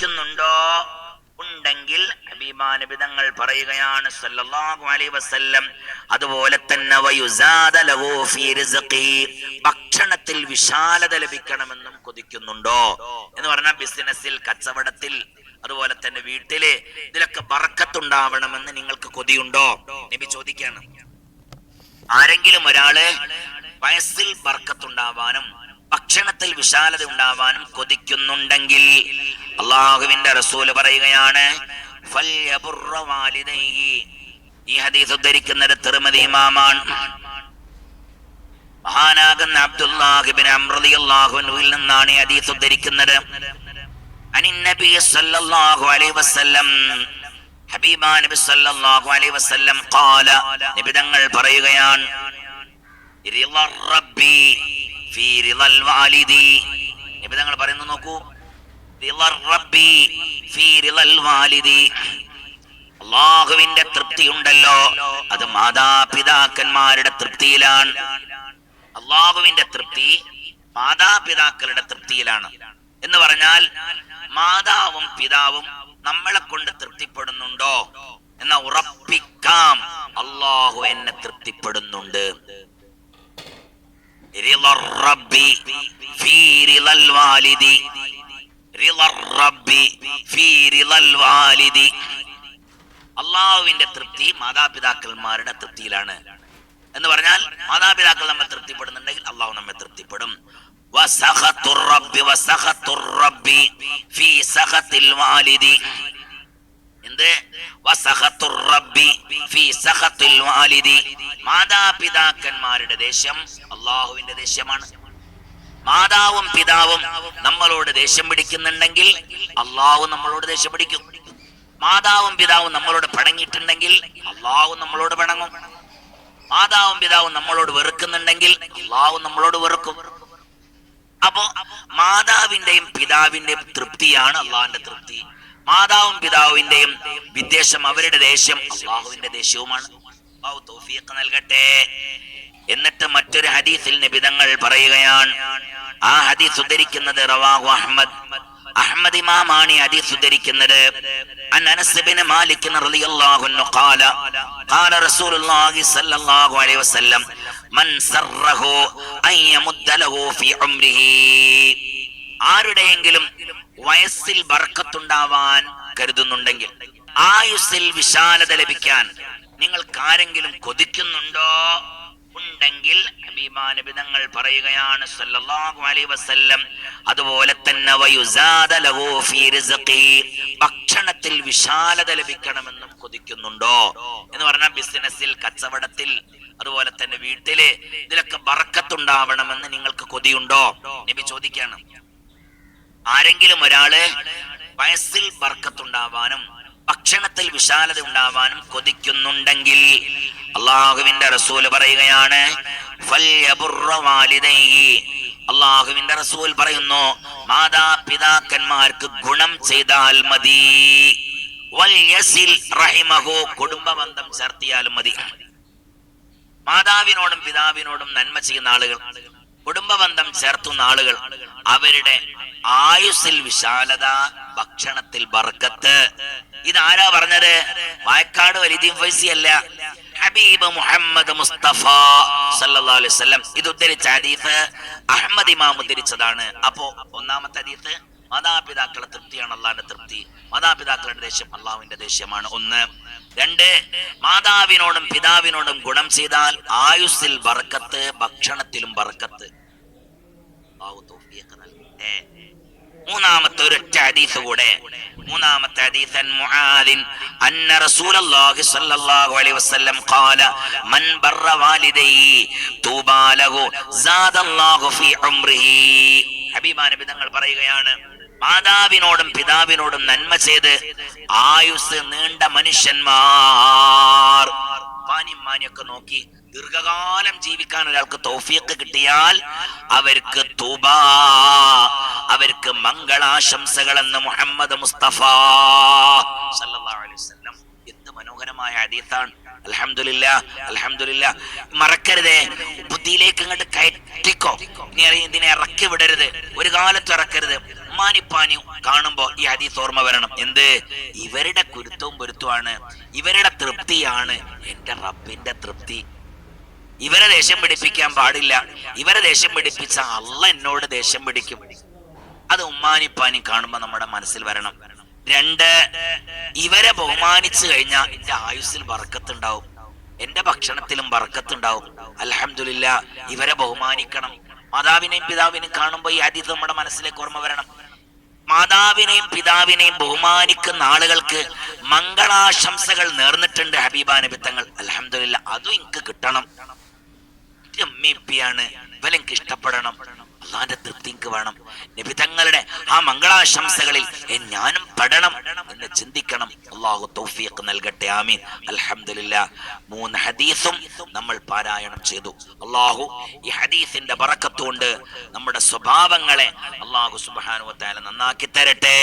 കൊതിക്കുന്നുണ്ടോ? ഉണ്ടെങ്കിൽ ഹബീബാനബി തങ്ങൾ പറയുകയാണ് സല്ലല്ലാഹു അലൈഹി വസല്ലം, അതുപോലെ തന്നെ വയുസാദ ലഹു ഫീ റിസ്ഖി, ഭക്ഷണത്തിൽ വിശാലത ലഭിക്കണമെന്നും കൊതിക്കുന്നുണ്ടോ എന്ന് പറഞ്ഞാൽ ബിസിനസ്സിൽ, കച്ചവടത്തിൽ, അതുപോലെ തന്നെ വീട്ടില്, ഇതിലൊക്കെ ബറക്കത്തുണ്ടാവണമെന്ന് നിങ്ങൾക്ക് കൊതിയുണ്ടോ? നബി ചോദിക്കാണ്. ആരെങ്കിലും ഒരാള് വയസ്സിൽ ബർക്കത്തുണ്ടാവാനും ഭക്ഷണത്തിൽ വിശാലത ഉണ്ടാവാനും കൊതിക്കുന്നുണ്ടെങ്കിൽ അള്ളാഹുവിന്റെ റസൂല് പറയുകയാണ് ഫൽയബുറ വാലിദൈഹി. ഈ ഹദീസ് ഉദ്ധരിക്കുന്നത് തിർമിദി ഇമാമാണ്. മഹാനാകുന്ന അബ്ദുല്ലാഹ് ഇബ്നു അംർ റളിയല്ലാഹു അൻഹുവിൽ നിന്നാണ് ഈ ഹദീസ് ഉദ്ധരിക്കുന്നത്. അനി നബി സല്ലല്ലാഹു അലൈഹി വസല്ലം, ഹബീബാ നബി സല്ലല്ലാഹു അലൈഹി വസല്ലം ഖാല, നബി തങ്ങൾ പറയുകയാണ് റിളർ റബ്ബി ഫീ റിളൽ വാലിദി. നബി തങ്ങൾ പറയുന്നു, നോക്കൂ, റിളർ റബ്ബി ഫീ റിളൽ വാലിദി, അല്ലാഹുവിന്റെ തൃപ്തി ഉണ്ടല്ലോ അത് മാതാപിതാക്കന്മാരുടെ തൃപ്തിയിലാണ്. അല്ലാഹുവിന്റെ തൃപ്തി മാതാപിതാക്കളുടെ തൃപ്തിയിലാണ് എന്ന് പറഞ്ഞാൽ മാതാവും പിതാവും നമ്മളെ കൊണ്ട് തൃപ്തിപ്പെടുന്നുണ്ടോ എന്ന ഉറപ്പിക്കാം, അല്ലാഹു എന്നെ തൃപ്തിപ്പെടുന്നുണ്ട്. റിളർ റബ്ബി ഫീ റിളൽ വാലിദി, റിളർ റബ്ബി ഫീ റിളൽ വാലിദി, അല്ലാഹുവിന്റെ തൃപ്തി മാതാപിതാക്കന്മാരുടെ തൃപ്തിയിലാണ് എന്ന് പറഞ്ഞാൽ മാതാപിതാക്കൾ നമ്മെ തൃപ്തിപ്പെടുന്നുണ്ടെങ്കിൽ അല്ലാഹു നമ്മെ തൃപ്തിപ്പെടും. വസഖത്തുർ റബ്ബി വസഖത്തുർ റബ്ബി ഫീ സഖത്തിൽ വാലിദി, എന്ത് വസഖത്തുർ റബ്ബി ഫീ സഖത്തിൽ വാലിദി, മാതാപിതാക്കന്മാരുടെ ദേഷ്യം അല്ലാഹുവിന്റെ ദേഷ്യമാണ്. മാതാവും പിതാവും നമ്മളോട് ദേഷ്യം പിടിക്കുന്നുണ്ടെങ്കിൽ അല്ലാഹു നമ്മളോട് ദേഷ്യം പിടിക്കും. മാതാവും പിതാവും നമ്മളോട് പിണങ്ങിയിട്ടുണ്ടെങ്കിൽ അല്ലാഹു നമ്മളോട് പിണങ്ങും. മാതാവും പിതാവും നമ്മളോട് വെറുക്കുന്നുണ്ടെങ്കിൽ അല്ലാഹു നമ്മളോട് വെറുക്കും. അപ്പോ മാതാവിന്റെയും പിതാവിന്റെയും തൃപ്തിയാണ് അള്ളാഹുവിന്റെ തൃപ്തി. മാതാവും പിതാവിന്റെയും വിദ്വേഷം, അവരുടെ ദേഷ്യം അള്ളാഹുവിന്റെ ദേഷ്യവുമാണ്. അല്ലാഹു തൗഫീഖ് നൽകട്ടെ. എന്നിട്ട് മറ്റൊരു ഹദീസിൽ നബി തങ്ങൾ പറയുകയാണ്, ആ ഹദീസ് ഉദ്ധരിക്കുന്നത് റവാഹു അഹ്മദ്, അഹ്മദ് ഇമാമാണ് ഹദീസ് ഉദ്ധരിക്കുന്നത്. അൻ അനസ് ഇബ്നു മാലിക് റളിയല്ലാഹു അൻഹു ഖാല ഖാല റസൂലുള്ളാഹി സ്വല്ലല്ലാഹു അലൈഹി വസല്ലം മൻ സറഹു അൻ യമുദ്ദ ലഹു ഫീ ഉംരിഹി, ആരുടെയെങ്കിലും വയസ്സിൽ ബർക്കത്തുണ്ടാവാൻ കരുതുന്നുണ്ടെങ്കിൽ, ആയുസ്സിൽ വിശാലത ലഭിക്കാൻ നിങ്ങൾക്ക് ആരെങ്കിലും കൊതിക്കുന്നുണ്ടോ? ഉണ്ടെങ്കിൽ ഹബീബാ നബി തങ്ങൾ പറയുകയാണ് സല്ലല്ലാഹു അലൈഹി വസല്ലം, അതുപോലെ തന്നെ വയുസാദ ലഹു ഫീ റിസ്ഖി, ഭക്ഷണത്തിൽ വിശാലത ലഭിക്കണമെന്നും കൊതിക്കുന്നുണ്ടോ എന്ന് പറഞ്ഞാൽ ബിസിനസ്സിൽ, കച്ചവടത്തിൽ, അതുപോലെ തന്നെ വീട്ടില്, ഇതിലൊക്കെ ബർക്കത്തുണ്ടാവണമെന്ന് നിങ്ങൾക്ക് കൊതിയുണ്ടോ? നബി ചോദിക്കാണ്. ആരെങ്കിലും ഒരാള് വയസ്സിൽ ബർക്കത്തുണ്ടാവാനും ഭക്ഷണത്തിൽ വിശാലത ഉണ്ടാവാനും കൊതിക്കുന്നുണ്ടെങ്കിൽ അള്ളാഹുവിന്റെ റസൂൽ പറയുകയാണ് ഫൽയബുറ വാലിദൈഹി, അള്ളാഹുവിന്റെ റസൂൽ പറയുന്നു മാതാപിതാക്കന്മാർക്ക് ഗുണം ചെയ്താൽ മതി. വൽയസിൽ റഹിമഹു, കുടുംബബന്ധം ചേർത്തിയാലും മതി. മാതാവിനോടും പിതാവിനോടും നന്മ ചെയ്യുന്ന ആളുകൾ, കുടുംബബന്ധം ചേർത്തുന്ന ആളുകൾ, അവരുടെ ആയുസ്സിൽ വിശാലത, ഭക്ഷണത്തിൽ ബർക്കത്ത്. ഇതാരാ പറഞ്ഞത്? വായക്കാട് വലിദീൻ ഫൈസി അല്ല, ഹബീബ് മുഹമ്മദ് മുസ്തഫ സല്ലല്ലാഹു അലൈഹി വസല്ലം ഇത് ഉദ്ധരിച്ച ഹദീസ് അഹ്മദ് ഇമാം ഉദ്ധരിച്ചതാണ്. അപ്പോ ഒന്നാമത്തെ ഹദീസ് മാതാപിതാക്കളുടെ തൃപ്തിയാണ് അള്ളാഹിന്റെ തൃപ്തി, മാതാപിതാക്കളുടെ ദേഷ്യം അള്ളാഹുവിന്റെ ദേഷ്യമാണ്. ഒന്ന്. രണ്ട്, മാതാവിനോടും പിതാവിനോടും ഗുണം ചെയ്താൽ ആയുസ്സിൽ ബർക്കത്ത്, ഭക്ഷണത്തിലും ബർക്കത്ത്. അല്ലാഹു തൗഫീഖ് നൽകട്ടെ. മൂന്നാമത്തെ ഒരൊറ്റ ഹദീസ് കൂടെ. മൂന്നാമത്തെ ഹദീസ് മുആദിൻ അന്ന റസൂലുള്ളാഹി സ്വല്ലല്ലാഹു അലൈഹി വസല്ലം ഖാല മൻ ബർറ വാലിദൈഹി തൂബാ ലഹു സാദല്ലാഹു ഫീ ഉംരിഹി. ഹബീബാ നബി തങ്ങൾ പറയുകയാണ്, മാതാവിനോടും പിതാവിനോടും നന്മ ചെയ്ത് ആയുസ് നീണ്ട മനുഷ്യന്മാർ, പാനിമാനിയൊക്കെ നോക്കി ദീർഘകാലം ജീവിക്കാൻ ഒരാൾക്ക് തൗഫീഖ് കിട്ടിയാൽ അവർക്ക് തൂബാ, അവർക്ക് മംഗളാശംസകൾ എന്ന് മുഹമ്മദ് മുസ്തഫ സല്ലല്ലാഹു അലൈഹി വസല്ലം. എന്ത് മനോഹരമായ ഹദീസാണ്. അൽഹംദുലില്ലാ അൽഹംദുലില്ലാ. മറക്കരുതേ, ബുദ്ധിയിലേക്ക് അങ്ങോട്ട് കയറ്റിക്കോ. ഇനി ഇതിനെ ഇറക്കി വിടരുത്, ഒരു കാലത്ത് ഇറക്കരുത്. ഉമ്മാനിപ്പാനി കാണുമ്പോ ഈ ഹദീസ് ഓർമ്മ വരണം. എന്ത്? ഇവരുടെ കുരുത്തവും പൊരുത്തമാണ്, ഇവരുടെ തൃപ്തിയാണ് എന്റെ റബ്ബിന്റെ തൃപ്തി. ഇവരെ ദേഷ്യം പിടിപ്പിക്കാൻ പാടില്ല. ഇവരെ ദേഷ്യം പിടിപ്പിച്ച അള്ളാ എന്നോട് ദേഷ്യം പിടിക്കും. അത് ഉമ്മാനിപ്പാനി കാണുമ്പോ നമ്മുടെ മനസ്സിൽ വരണം. 2, ഇവരെ ബഹുമാനിച്ചു കഴിഞ്ഞാൽ എന്റെ ആയുസ്സിൽ ബർക്കത്തുണ്ടാവും, എന്റെ ഭക്ഷണത്തിലും ബർക്കത്തുണ്ടാവും. അൽഹംദുലില്ലാ, ഇവരെ ബഹുമാനിക്കണം. മാതാവിനെയും പിതാവിനെയും കാണുമ്പോ ഈ ഹദീസ് നമ്മുടെ മനസ്സിലേക്ക് ഓർമ്മ വരണം. മാതാവിനെയും പിതാവിനെയും ബഹുമാനിക്കുന്ന ആളുകൾക്ക് മംഗളാശംസകൾ നേർന്നിട്ടുണ്ട് ഹബീബാ നബി തങ്ങൾ. അൽഹംദുലില്ലാ, അതും എനിക്ക് കിട്ടണം. ഉമ്മീപ്പിയാണ്, ഇവലെനിക്ക് ഇഷ്ടപ്പെടണം, അള്ളാന്റെ തൃപ്തി എനിക്ക് വേണം. നബി തങ്ങളുടെ ആ മംഗളാശംസകളിൽ ഞാനും പെടണം എന്ന് ചിന്തിക്കണം. അള്ളാഹു തൗഫീഖ് നൽകട്ടെ, ആമീൻ. അൽഹംദുലില്ലാ, 3 ഹദീസും നമ്മൾ പാരായണം ചെയ്തു. അള്ളാഹു ഈ ഹദീസിന്റെ ബറക്കത്ത് കൊണ്ട് നമ്മുടെ സ്വഭാവങ്ങളെ അള്ളാഹു സുബ്ഹാനഹു വ തആല നന്നാക്കി തരട്ടെ.